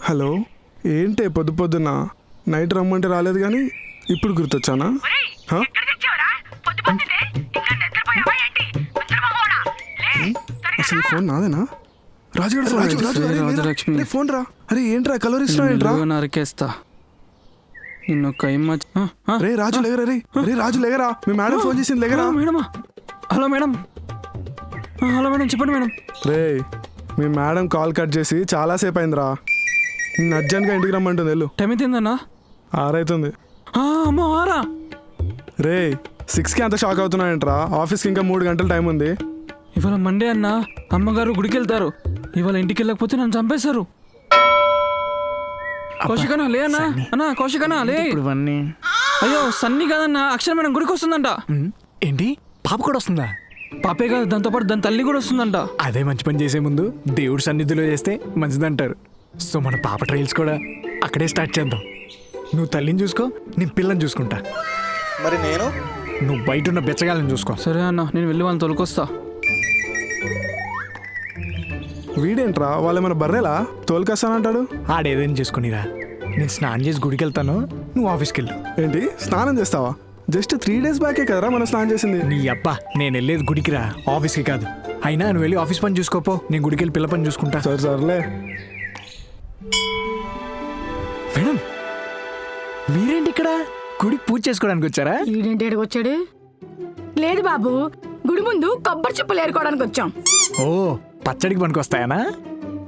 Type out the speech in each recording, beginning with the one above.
Hello, ఏంటి పొద్దు పొద్దున్న నైట్ రమ్మంటే రాలేదు కానీ ఇప్పుడు గుర్తొచ్చానా? అసలు ఫోన్ నాదేనా? రాజుగారి ఫోన్. ఫోన్ రా. అరే ఏంట్రా కలర్ ఇష్టం ఏంట్రా? నరికేస్తా నిన్ను. రే రాజు లేగరా. రే రాజు లేగరా, మీ మేడం ఫోన్ చేసింది లేగరా. మేడమా? Hello madam. హలో మేడం, చెప్పండి మేడం. రే మీ మేడం కాల్ కట్ చేసి చాలాసేపు అయిందిరా. నిన్ను అర్జెంట్గా ఇంటికి రమ్మంటుంది. వెళ్ళు. టైం ఎంతేందన్నా? 6 అవుతుంది. అమ్మో 6? రే 6కి అంత షాక్ అవుతున్నాయంట్రా. ఆఫీస్కి ఇంకా 3 గంటల టైం ఉంది. ఇవాళ మండే అన్న, అమ్మగారు గుడికి వెళ్తారు. ఇవాళ ఇంటికి వెళ్ళకపోతే నన్ను చంపేశారు. కౌశికనా లే అన్నా. అన్నా కౌశికనా లే. అయ్యో సన్నీ కాదన్నా, అక్షర మేడం గుడికి వస్తుందంట. ఏంటి, పాప కూడా వస్తుందా? పాపే కాదు, దాంతోపాటు దాని తల్లి కూడా వస్తుందంట. అదే మంచి పని చేసే ముందు దేవుడి సన్నిధిలో చేస్తే మంచిదంటారు. సో మన పాప ట్రయల్స్ కూడా అక్కడే స్టార్ట్ చేద్దాం. నువ్వు తల్లిని చూసుకో, నేను పిల్లని చూసుకుంటా. మరి నేను? నువ్వు బయట ఉన్న బెచ్చగాలని చూసుకో. సరే అన్న, నేను వెళ్ళి వాళ్ళని తొలకొస్తా. వీడేంట్రా, వాళ్ళు ఏమైనా బర్రెలా తోలుకొస్తానంటాడు? ఆడేదేం చేసుకునిరా. నేను స్నానం చేసి గుడికి వెళ్తాను, నువ్వు ఆఫీస్కి వెళ్ళు. ఏంటి స్నానం చేస్తావా? జస్ట్ 3 days బ్యాకే కదరా మనం స్నానం చేసింది. నీ అబ్బా, నేను వెళ్ళేది గుడికి రా, ఆఫీస్కి కాదు. అయినా నువ్వు వెళ్ళి ఆఫీస్ పని చూసుకోపో, నేను గుడికి వెళ్ళి పిల్ల పని చూసుకుంటా. సర్లే. మేడం మీరేంటి ఇక్కడ? గుడికి పూజ చేసుకోవడానికి వచ్చారా? ఈడేంటి వచ్చాడు? లేదు బాబు, గుడి ముందు కొబ్బరి చిప్పలు ఏరుకోవడానికి వచ్చాం. ఓ, పచ్చడికి పనికి వస్తాయనా?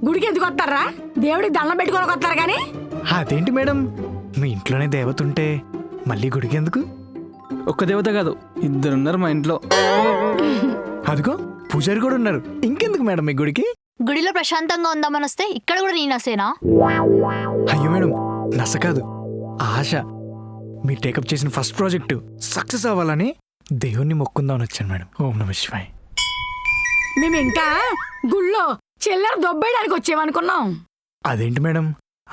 గుడికి ఎందుకు వస్తారా? దేవుడికి దండం పెట్టుకోవడానికి వస్తారు కానీ. అదేంటి మేడం, మీ ఇంట్లోనే దేవత ఉంటే మళ్ళీ గుడికి ఎందుకు? ఒక్క దేవత కాదు, 2 ఉన్నారు మా ఇంట్లో. అదిగో పూజారి కూడా ఉన్నారు. ఇంకెందుకు మేడం మీ గుడికి? గుడిలో ప్రశాంతంగా ఉందామని వస్తే ఇక్కడ కూడా నీ నసేనా? అయ్యో మేడం, నస కాదు, ఆశ. మీరు టేకప్ చేసిన ఫస్ట్ ప్రాజెక్టు సక్సెస్ అవ్వాలని దేవుణ్ణి మొక్కుందామని వచ్చాను మేడం. ఓం నమః శివాయ. మేము ఇంకా గుళ్ళో చిల్లర దొబ్బేయడానికి వచ్చేమనుకున్నాం. అదేంటి మేడం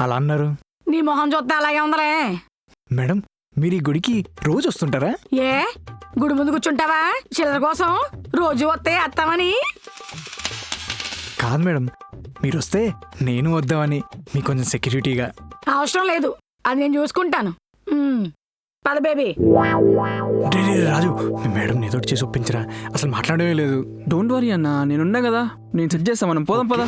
అలా అన్నారు? నీ మొహం చూస్తే అలాగే ఉందలే. మేడం మీరు ఈ గుడికి రోజు వస్తుంటారా? ఏ గుడి ముందు కూర్చుంటావా చిల్లర కోసం? రోజు వస్తే వస్తామని కాదు మేడం, మీరు వస్తే నేను వద్దామని, మీకు కొంచెం సెక్యూరిటీగా. అవసరం లేదు, అది నేను చూసుకుంటాను. పద బేబీ. రాజు, మీ మేడం ఏదో చేసి ఒప్పించరా, అసలు మాట్లాడమే లేదు. డోంట్ వరీ అన్న, నేనున్నా కదా, నేను సెట్ చేస్తా. మనం పోదాం పదా.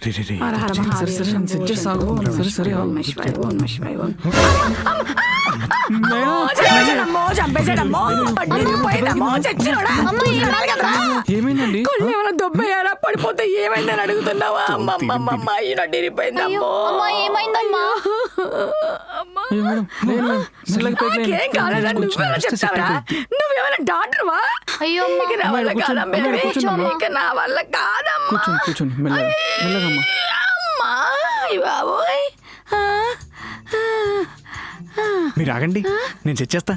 సెట్ చేస్తాను. సరే సరే. ఏమైందండి? దొబ్బయ్యారా పడిపోతే ఏమైందని అడుగుతున్నావా? ఏమైందమ్మా? నువ్వేమైనా డాక్టర్వా? అయ్యో నా వల్ల కాదమ్మా, నా వల్ల కాదమ్మా. కూర్చోండి మెల్లగమ్మా. బాబోయ్, మీరు ఆగండి, నేను సెట్ చేస్తా.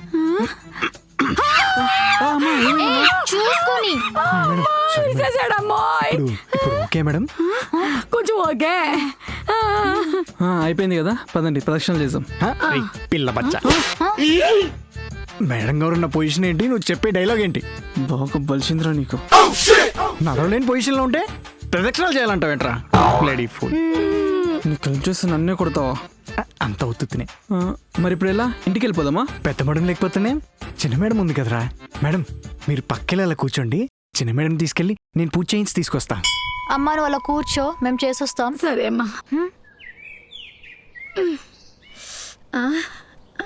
చూసుకొని ఇప్పుడు ఓకే మేడం? కొంచెం ఓకే. అయిపోయింది కదా, పదండి ప్రదక్షిణలు చేద్దాం. పిల్ల బచ్చ. మేడం గారు ఉన్న పొజిషన్ ఏంటి, నువ్వు చెప్పే డైలాగ్ ఏంటి? బాగా బలిసిందిరా నీకు. నడవలేని పొజిషన్లో ఉంటే ప్రదక్షిణాలు చేయాలంటావేంట్రా లేడీ ఫుల్. నీకు హెల్ప్ చేస్తే నన్నే కొడతావా? అంత ఉత్తునే. మరి ఇప్పుడు ఎలా, ఇంటికి వెళ్ళిపోదామా? పెద్ద మేడం లేకపోతేనే చిన్న మేడం ఉంది కదరా. మేడం మీరు పక్కకి అలా కూర్చోండి, చిన్న మేడం తీసుకెళ్ళి నేను పూజ చేయించి తీసుకొస్తా. అమ్మా నువ్వు అలా కూర్చో, మేము చేసొస్తాం. సరే అమ్మా.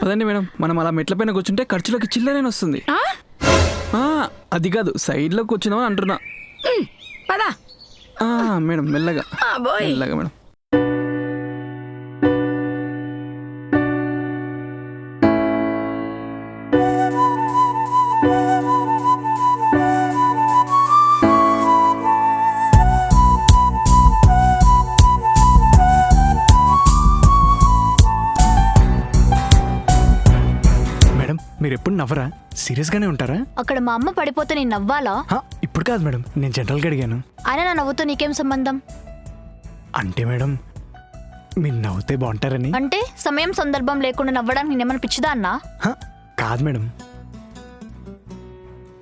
పదండి మేడం, మనం అలా మెట్ల పైన కూర్చుంటే ఖర్చులోకి చిల్లరేని వస్తుంది. అది కాదు, సైడ్లో కూర్చున్నామని అంటున్నా. పదా మేడం మెల్లగా మెల్లగా మేడం. మీరు ఎప్పుడు నవ్వరా? సీరియస్గానే ఉంటారా? అక్కడ మా అమ్మ పడిపోతే నేను నవ్వాలా? ఇప్పుడు కాదు మేడం, నేను జనరల్గా అడిగాను. అయినా నా నవ్వుతో నీకేం సంబంధం? అంటే మేడం మీరు నవ్వుతే బాగుంటారని. అంటే సమయం సందర్భం లేకుండా నవ్వడానికి నేనేమన్నా పిచ్చిదా అన్నా? కాదు మేడం,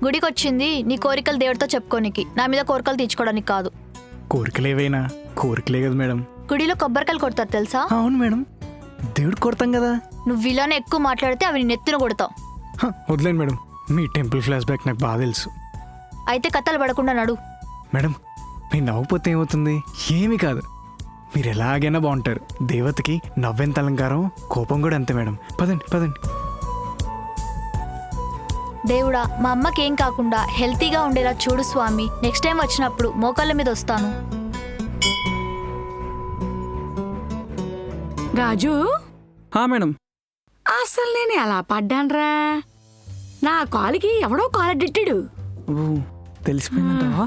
గుడికి వచ్చింది నీ కోరికలు దేవుడితో చెప్పుకోనికి, నా మీద కోరికలు తీర్చుకోవడానికి కాదు. కోరికలు ఏవైనా కోరికలే కదా మేడం. గుడిలో కొబ్బరికాయలు కొడతారు తెలుసా? అవును మేడం, దేవుడు కొడతాం కదా. నువ్వు ఇలానే ఎక్కువ మాట్లాడితే అవి నీ నెత్తిన కొడతావు. వదిలేండి మేడం, మీ టెంపుల్ ఫ్లాష్ బ్యాక్ నాకు బాగా తెలుసు. అయితే కథలు పడకుండా నడు. మేడం మీరు నవ్వుపోతే ఏమవుతుంది? ఏమీ కాదు, మీరు ఎలాగైనా బాగుంటారు. దేవతకి నవ్వెంత అలంకారం, కోపం కూడా అంతే మేడం. పదండి పదండి. దేవుడా, మా అమ్మకి ఏం కాకుండా హెల్తీగా ఉండేలా చూడు స్వామి. నెక్స్ట్ టైం వచ్చినప్పుడు మోకాళ్ళ మీద వస్తాను. రాజు, మేడం. అసలు నేను ఎలా పడ్డాన్రా? నా కాలుకి ఎవడో కాలెట్టాడు. తెలిసిపోయిందంటావా?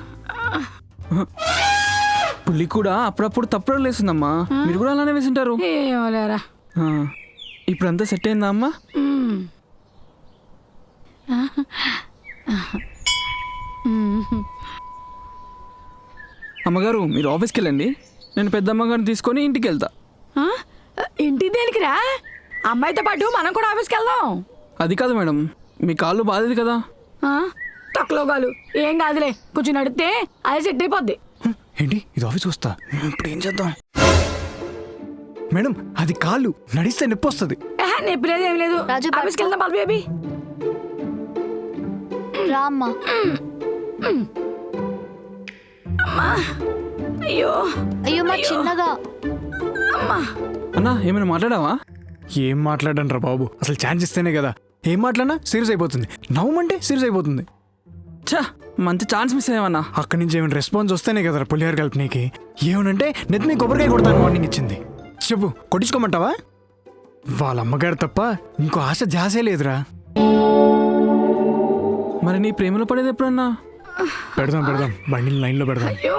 పులి కూడా అప్పుడప్పుడు తప్పుడు లేస్తుందమ్మా. మీరు కూడా అలానే వేసింటారు. ఏమోలేరా. ఇప్పుడంతా సెట్ అయిందా అమ్మా? అమ్మగారు మీరు ఆఫీస్కి వెళ్ళండి, నేను పెద్దమ్మగారిని తీసుకొని ఇంటికి వెళ్తా. ఇంటికి దేనికిరా? అమ్మాయితో పాటు మనం కూడా ఆఫీస్కి వెళ్దాం. అది కాదు మేడం, మీ కాళ్ళు బాధది కదా. తక్కువ కాలు ఏం కాదులే, కొంచెం నడితే అది సెట్ అయిపోద్ది. ఏంటి ఇది ఆఫీస్ వస్తా? ఇప్పుడు ఏం చేద్దాం మేడం? అది కాళ్ళు నడిస్తే నొప్పి వస్తుంది. నొప్పి లేదు, ఏం లేదు. రాజు, ఆఫీస్కి వెళ్దాం బాబు బేబీ. రా అమ్మా. అయ్యో అయ్యో మా చిన్నగా. అన్నా ఏమైనా మాట్లాడావా? ఏం మాట్లాడను రా బాబు, అసలు ఛాన్స్ ఇస్తేనే కదా. ఏం మాట్లాడినా సీరియస్ అయిపోతుంది, నవ్వమంటే సీరియస్ అయిపోతుంది. చా, మంచి ఛాన్స్ మిస్ అయ్యావన్నా. అక్కడి నుంచి ఏమైనా రెస్పాన్స్ వస్తేనే కదా పులిహార కల్పనీకి. ఏమనంటే నెత్తిని కొబ్బరికాయ కొడతాను వార్నింగ్ ఇచ్చింది. చెప్పు, కొట్టించుకోమంటావా? వాళ్ళ అమ్మగారు తప్ప ఇంకో ఆశ ధ్యాసే లేదురా. మరి నీ ప్రేమలో పడేది ఎప్పుడన్నా? పెడదాం పెడదాం, బండిని లైన్లో పెడదాం. అయ్యో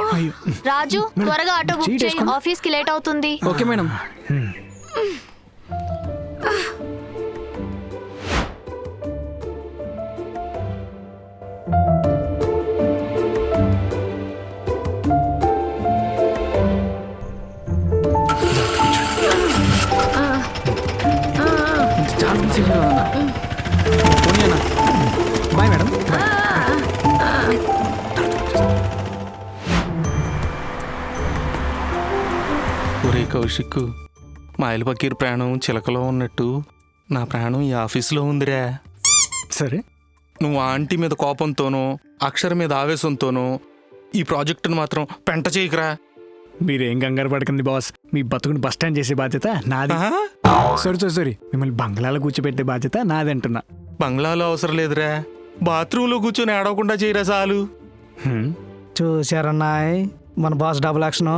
రాజు, త్వరగా ఆటో బుక్ చేయి, ఆఫీస్కి లేట్ అవుతుంది. Okay madam. Bye madam. ఒరే కౌశిక్, మాయల పకీర్ ప్రాణం చిలకలో ఉన్నట్టు నా ప్రాణం ఈ ఆఫీసులో ఉందిరా. సరే, నువ్వు ఆంటీ మీద కోపంతోనో అక్షర మీద ఆవేశంతోనో ఈ ప్రాజెక్టును మాత్రం పెంట చేయకురా. మీరేం కంగారు పడకండి బాస్, మీ బతుకుని బస్ స్టాండ్ చేసే బాధ్యత నాది. సారీ, మిమ్మల్ని బంగ్లాలో కూర్చోబెట్టే బాధ్యత నాది అంటున్నా. బంగ్లాలో అవసరం లేదురా, బాత్రూంలో కూర్చొని ఏడవకుండా చేయరా చాలు. చూసారన్నాయ్ మన బాస్ డబుల్ యాక్షన్.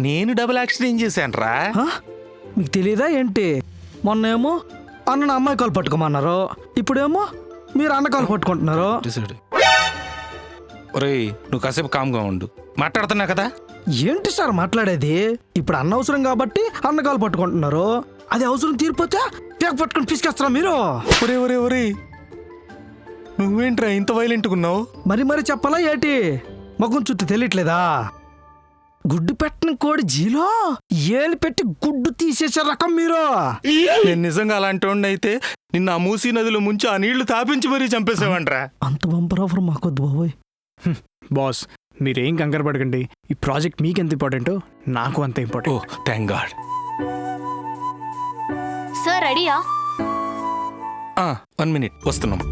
నేను డబుల్ యాక్షన్ ఏం చేశానురా? మీకు తెలీదా ఏంటి? మొన్నేమో అన్న అమ్మాయి కాలు పట్టుకోమన్నారు, ఇప్పుడేమో మీరు అన్న కాలు పట్టుకుంటున్నారు. ఒరేయ్, నువ్వు కాసేపు కామ్గా ఉండు, మాట్లాడుతున్నా కదా. ఏంటి సార్ మాట్లాడేది? ఇప్పుడు అన్న అవసరం కాబట్టి అన్న కాలు పట్టుకుంటున్నారు, అది అవసరం తీరిపోతే పేక పట్టుకుని పిసికేస్తారా మీరు? ఒరే ఒరే ఒరే, నువ్వేంట్రా ఇంత వైలెంట్గా ఉన్నావు? మరి చెప్పాలా ఏంటి? ముఖం చుట్టూ తెలియట్లేదా? గుడ్డు పెట్టిన కోడి జీలో ఏలు పెట్టి గుడ్డు తీసేసే రకం మీరు. నేను నిజంగా అలాంటి వాడిని అయితే నిన్న ఆ మూసీ నదిలో ముంచి ఆ నీళ్లు తాపించి మరీ చంపేసేవంట్రా. అంత బంపర్ ఆఫర్ మాకొద్దు బాబోయ్. బాస్ మీరేం కంగారు పడకండి, ఈ ప్రాజెక్ట్ మీకెంత ఇంపార్టెంటో నాకు అంత ఓ ఇంపార్టెంట్. Thank God. సార్ రెడీయా? 1 minute వస్తున్నాం.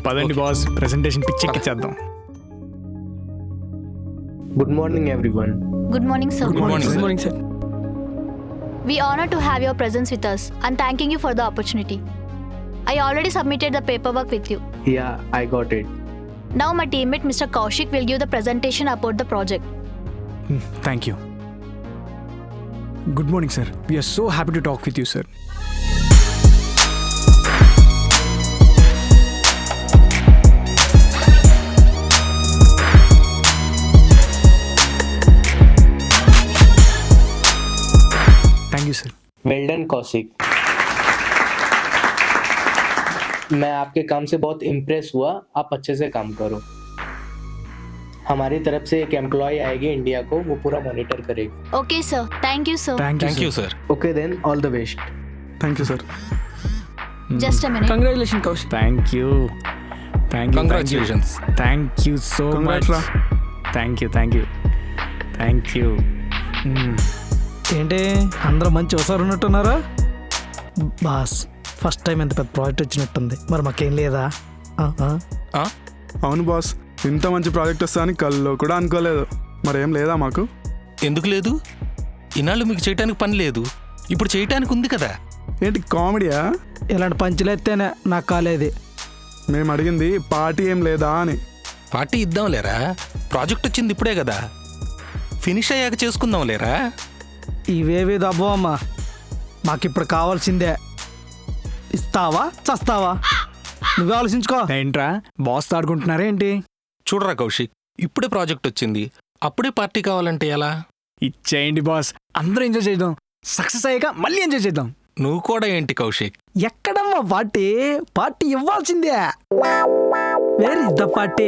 పదండి బాస్, ప్రెజెంటేషన్ పిచ్చెక్కిచ్చేద్దాం. Good morning, everyone. Good morning, sir. Good morning, good sir. Morning sir. We honor to have your presence with us and thanking you for the opportunity. I already submitted the paperwork with you. Yeah, I got it. Now my teammate Mr. Kaushik will give the presentation about the project. Thank you. Good morning sir, we are so happy to talk with you sir. Thank you sir. Well done, Kaushik. मैं आपके काम से बहुत impress हुआ, आप अच्छे से काम करो. हमारी तरफ से एक एम्प्लॉय आएगी इंडिया को, वो पूरा मॉनिटर करेगी. Okay, sir. Thank you, sir. Thank you sir. Okay then, all the best. Thank you sir. Just a minute. Congratulation Kaushik. Thank you. Congratulations. Thank you so Congrats much. రా. Thank you thank you thank you. ఏంటి అందరూ మంచి ఒకసారి ఉన్నట్టున్నారా? Boss first time ఎంత పెద్ద project వచ్చినట్టుంది. మరి మాకేం లేదా? అవును బాస్, ఇంత మంచి ప్రాజెక్ట్ వస్తుందని కల్లో కూడా అనుకోలేదు. మరేం లేదా మాకు? ఎందుకు లేదు? ఇన్నాళ్ళు మీకు చేయటానికి పని లేదు, ఇప్పుడు చేయటానికి ఉంది కదా. ఏంటి కామెడీయా? ఇలాంటి పంచులు ఎత్తేనే నాకు కాలేది. మేము అడిగింది పార్టీ ఏం లేదా అని. పార్టీ ఇద్దాం లేరా, ప్రాజెక్ట్ వచ్చింది ఇప్పుడే కదా, ఫినిష్ అయ్యాక చేసుకుందాం లేరా. ఇవేవి దబ్బమ్మా, మాకిప్పుడు కావాల్సిందే. ఇస్తావా చస్తావా నువ్వే ఆలోచించుకో. ఏంట్రా బాస్ ఆడుకుంటున్నారా ఏంటి? చూడరా కౌశిక్, ఇప్పుడే ప్రాజెక్ట్ వచ్చింది, అప్పుడే పార్టీ కావాలంటే ఎలా? ఇచ్చేయండి బాస్, అందరూ ఎంజాయ్ చేద్దాం. సక్సెస్ అయ్యాక మళ్ళీ ఎంజాయ్ చేద్దాం. నువ్వు కూడా ఏంటి కౌశిక్? ఎక్కడమ్మా పార్టీ? పార్టీ ఇవ్వాల్సిందే. Where is the party?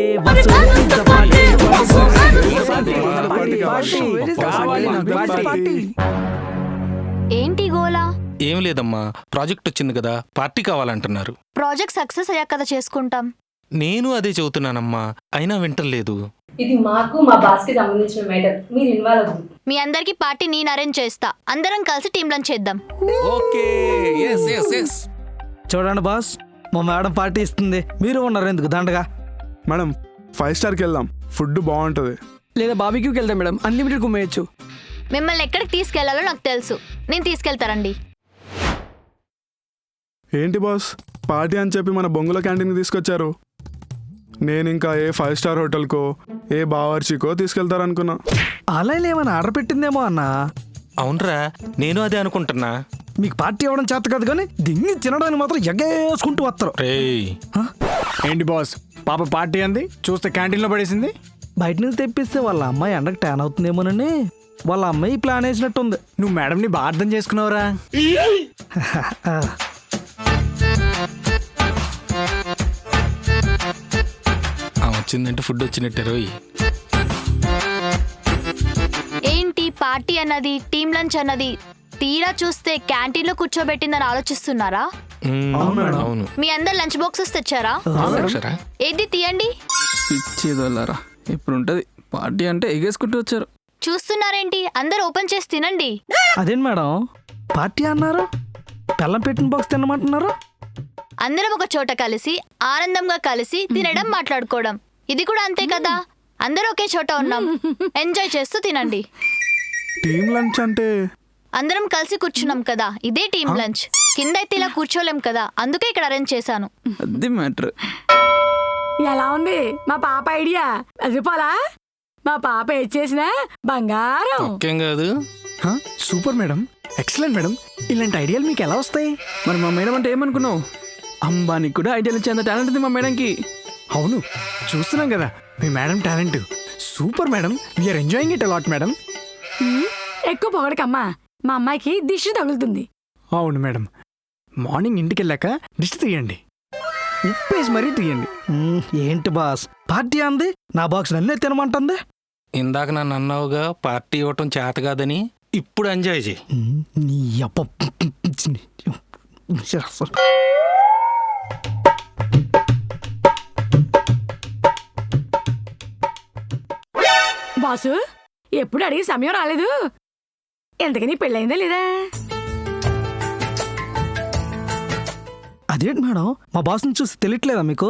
ఏంటి గోలా? ఏం లేదమ్మా, ప్రాజెక్ట్ వచ్చింది కదా, పార్టీ కావాలంటున్నారు. ప్రాజెక్ట్ సక్సెస్ అయ్యాక కదా చేసుకుంటాం. నేను అదే చెబుతున్నానమ్మా, అయినా వింటలేదు. ఇది మాకు మా బాస్ కి సంబంధించిన మ్యాటర్, మీరు ఇన్వాల్వ్ అవ్వదు. మీ అందరికి పార్టీ నేను అరేంజ్ చేస్తా, అందరం కలిసి టీమ్ లంచ్ చేద్దాం. Okay, yes, yes, yes. చూడండి బాస్, మా మేడం పార్టీ ఇస్తుంది, మీరు ఉన్నారు ఎందుకు దండగా? మేడం 5 స్టార్కి వెళ్దాం, ఫుడ్ బాగుంటుంది. లేదా బాబీక్యూకి వెళ్దాం మేడం, అన్లిమిటెడ్ కుమ్మేయచ్చు. మిమ్మల్ని ఎక్కడికి తీసుకెళ్లాలో నాకు తెలుసు, నేను తీసుకెళ్తారండి. ఏంటి బాస్, పార్టీ అని చెప్పి మన బొంగుల క్యాంటీన్కి తీసుకొచ్చారు. నేను ఇంకా ఏ 5 స్టార్ హోటల్కో ఏ బావర్చికో తీసుకెళ్తారనుకున్నా. అలా ఏమైనా ఆర్డర్ పెట్టిందేమో అన్నా. అవునరా, నేను అదే అనుకుంటున్నా. మీకు పార్టీ ఇవ్వడం చేత కాదు కానీ దింగి తినడానికి మాత్రం ఎగేసుకుంటూ వస్తారు. రేయ్, ఏంటి బాస్, పాప పార్టీ అంది చూస్తే క్యాంటీన్లో పడేసింది. బయట నుంచి తెప్పిస్తే వాళ్ళ అమ్మాయి ఎండకు ట్యాన్ అవుతుందేమోనని వాళ్ళ అమ్మాయి ప్లాన్ వేసినట్టుంది. నువ్వు మేడంని బాగా అర్థం చేసుకున్నావురా. వచ్చిందంటే ఫుడ్ వచ్చినట్టే రోయ్. ఏంటి పార్టీ అన్నది, టీమ్ లంచ్ అన్నది తీరా చూస్తే క్యాంటీన్ లో కూర్చోబెట్టిందని ఆలోచిస్తున్నారా? అవును. మీ అందరు లంచ్ బాక్సెస్ తెచ్చారా? అక్షరా, ఏది తీయండి. ఇచ్చేదోళ్ళారా, ఇప్పుడు ఉంటది పార్టీ అంటే ఎగేసుకుంటూ వచ్చారు. చూస్తున్నారేంటి, అందరు ఓపెన్ చేసి తినండి. అదేంటి మేడం పార్టీ అన్నారు, బెల్లం పెట్టిన బాక్స్ తినమంటున్నారు. అందరం ఒక చోట కలిసి ఆనందంగా కలిసి తినడం, మాట్లాడుకోవడం, ఇది కూడా అంతే కదా. అందరూ ఒకే చోట ఉన్నాం, ఎంజాయ్ చేస్తూ తినండి. టీమ్ లంచ్ అంటే అందరం కలిసి కూర్చున్నాం కదా, ఇదే టీమ్ లంచ్. కింద అయితే ఇలా కూర్చోలేం కదా, అందుకే ఇక్కడ అరేంజ్ చేశాను. అది మ్యాటర్. ఎలా ఉంది మా పాప ఐడియా? అది పోలా, మా పాప ఏది చేసినా బంగారం. ఓకేం కాదు. Super madam, excellent madam. ఇలాంటి ఐడియాలు మీకు ఎలా వస్తాయి? మరి మా మేడం అంటే ఏమనుకున్నావు? అంబానికి కూడా ఐడియాలు ఇచ్చేంత టాలెంట్ ఉంది మా మేడంకి. అవును, చూస్తున్నాం కదా మీ madam talent. Super madam, we are enjoying it a lot madam. ఎక్కువ పొగడకమ్మా, మా అమ్మాయికి దిష్టి తగులుతుంది. అవును మేడం, మార్నింగ్ ఇంటికి వెళ్ళాక దిష్టి తీయండి, ఉప్పేసి మరీ తీయండి. ఏంటి బాస్ పార్టీ అంది, నా బాక్స్ నన్నే తినమంటుంది. ఇందాక నన్ను అన్నావుగా పార్టీ ఇవ్వటం చేత కాదని, ఇప్పుడు ఎంజాయ్ చేయి. నీ అప్ప బాసు ఎప్పుడు అడిగి సమయం రాలేదు. ఎంతకని పెళ్ళయిందా లేదా? అదేంటి మేడం, మా బాస్ని చూసి తెలియట్లేదా మీకు?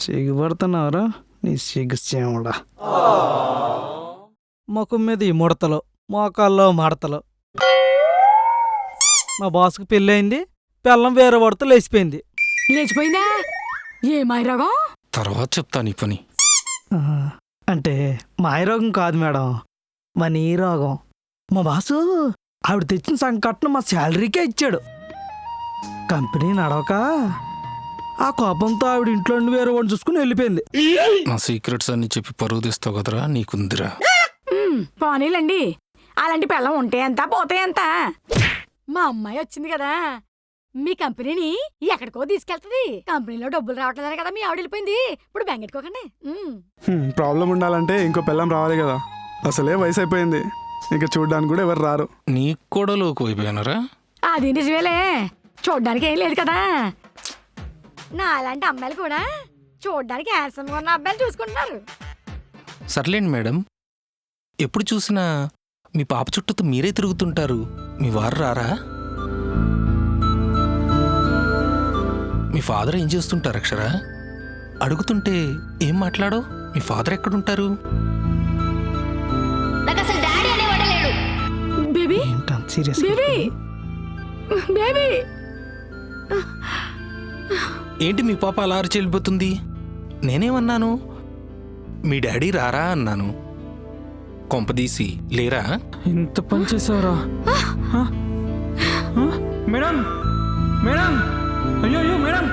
సిగ్గుపడుతున్నారా? నీ సిగ్గుడా ముఖం మీద ఈ ముడతలు, మోకాల్లో మడతలు. మా బాస్కి పెళ్ళయింది, పెళ్ళం వేరే పడుతూ లేచిపోయింది. లేచిపోయిందా? ఏ మాయరోగం? తర్వాత చెప్తాను ఈ పని. అంటే మాయరోగం కాదు మేడం, మనీ రోగం. మా బాసు ఆవిడ తెచ్చిన సంకట్నం మా శాలరీకే ఇచ్చాడు. కంపెనీ నడవక ఆ కోపంతో ఆవిడ ఇంట్లో నుండి వేరే వాడిని చూసుకుని వెళ్ళిపోయింది. నా సీక్రెట్స్ అన్ని చెప్పి పరువు తీస్తావు కదరా, నీకుందిరా. పోనీలండి, అలాంటి పెళ్ళం ఉంటే ఎంత పోతే ఎంత. మా అమ్మాయి వచ్చింది కదా, మీ కంపెనీని ఎక్కడికో తీసుకెళ్తుంది. కంపెనీలో డబ్బులు రావట్లేదని కదా మీ ఆవిడ వెళ్ళిపోయింది. ఇప్పుడు బెంగెట్టుకోకండి. ప్రాబ్లం ఉండాలంటే ఇంకో పిల్లం రావాలి కదా. అసలే వయసు అయిపోయింది, ఇంకా చూడ్డానికి కూడా ఎవరు రారు. నీకు కూడా లోకు అయిపోయానరా? అది నిజమేలే, చూడ్డానికి ఏం లేదు కదా. నా అలాంటి అమ్మాయిలు కూడా చూడడానికి హ్యాండ్సమ్ గా ఉన్న అబ్బాయిలు చూసుకుంటున్నారు. సర్లేండి మేడం, ఎప్పుడు చూసినా మీ పాప చుట్టూతో మీరే తిరుగుతుంటారు. మీ వారు రారా? మీ ఫాదర్ ఏం చేస్తుంటారు అక్షర? అడుగుతుంటే ఏం మాట్లాడో? మీ ఫాదర్ ఎక్కడుంటారు? నాకు అసలు డాడీ అనేవాడే లేడు. బేబీ ఏంటంత సీరియస్ బేబీ బేబీ ఏంటి మీ పాప అలా అరిచి వెళ్ళిపోతుంది? నేనేమన్నాను? మీ డాడీ రారా అన్నాను. కొంపదీసి లేరా? ఇంత పని చేసావురా? మేడం మేడం, అయ్యో అయ్యో మేడం,